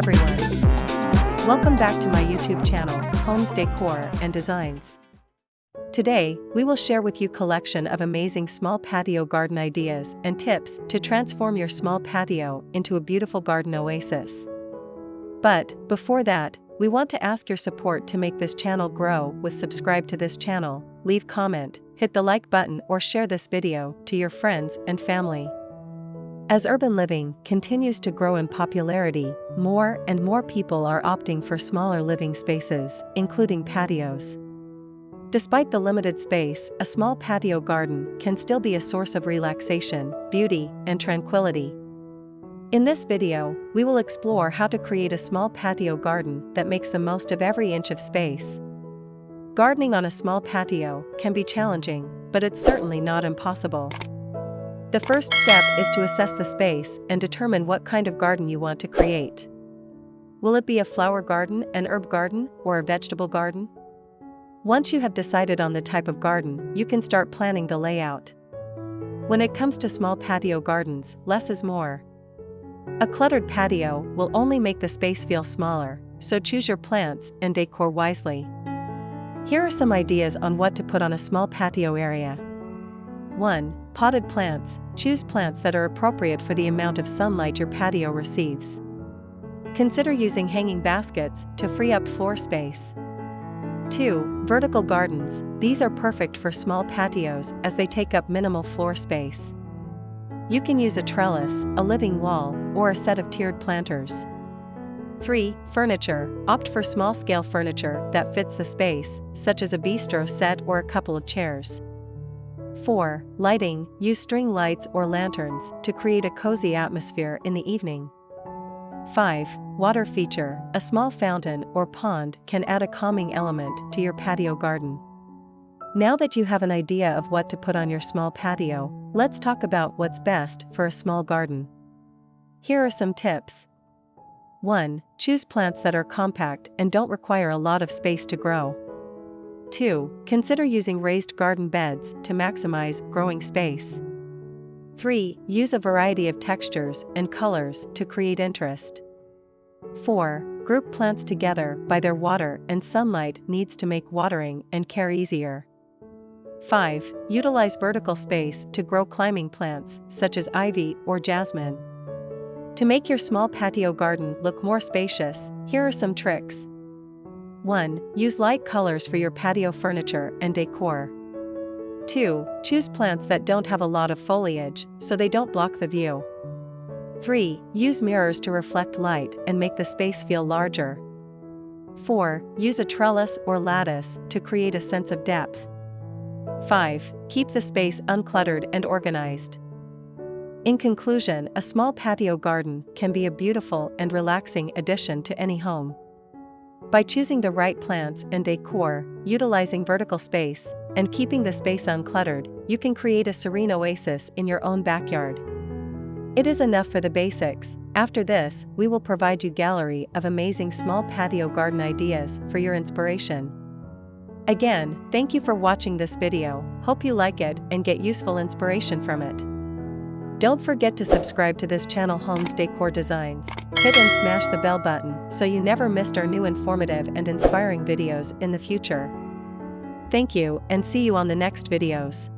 everyone. Welcome back to my YouTube channel, Homes Decor and Designs. Today, we will share with you a collection of amazing small patio garden ideas and tips to transform your small patio into a beautiful garden oasis. But, before that, we want to ask your support to make this channel grow with subscribe to this channel, leave comment, hit the like button or share this video to your friends and family. As urban living continues to grow in popularity, more and more people are opting for smaller living spaces, including patios. Despite the limited space, a small patio garden can still be a source of relaxation, beauty, and tranquility. In this video, we will explore how to create a small patio garden that makes the most of every inch of space. Gardening on a small patio can be challenging, but it's certainly not impossible. The first step is to assess the space and determine what kind of garden you want to create. Will it be a flower garden, an herb garden, or a vegetable garden? Once you have decided on the type of garden, you can start planning the layout. When it comes to small patio gardens, less is more. A cluttered patio will only make the space feel smaller, so choose your plants and decor wisely. Here are some ideas on what to put on a small patio area. 1. Potted plants. Choose plants that are appropriate for the amount of sunlight your patio receives. Consider using hanging baskets to free up floor space. 2. Vertical gardens. These are perfect for small patios as they take up minimal floor space. You can use a trellis, a living wall, or a set of tiered planters. 3. Furniture. Opt for small-scale furniture that fits the space, such as a bistro set or a couple of chairs. 4. Lighting. Use string lights or lanterns to create a cozy atmosphere in the evening. 5. Water feature. A small fountain or pond can add a calming element to your patio garden. Now that you have an idea of what to put on your small patio, let's talk about what's best for a small garden. Here are some tips. 1. Choose plants that are compact and don't require a lot of space to grow. 2. Consider using raised garden beds to maximize growing space. 3. Use a variety of textures and colors to create interest. 4. Group plants together by their water and sunlight needs to make watering and care easier. 5. Utilize vertical space to grow climbing plants such as ivy or jasmine. To make your small patio garden look more spacious, here are some tricks. 1. Use light colors for your patio furniture and decor. 2. Choose plants that don't have a lot of foliage, so they don't block the view. 3. Use mirrors to reflect light and make the space feel larger. 4. Use a trellis or lattice to create a sense of depth. 5. Keep the space uncluttered and organized. In conclusion, a small patio garden can be a beautiful and relaxing addition to any home. By choosing the right plants and decor, utilizing vertical space, and keeping the space uncluttered, you can create a serene oasis in your own backyard. It is enough for the basics. After this, we will provide you a gallery of amazing small patio garden ideas for your inspiration. Again, thank you for watching this video, hope you like it and get useful inspiration from it. Don't forget to subscribe to this channel Homes Decor Designs, hit and smash the bell button so you never missed our new informative and inspiring videos in the future. Thank you and see you on the next videos.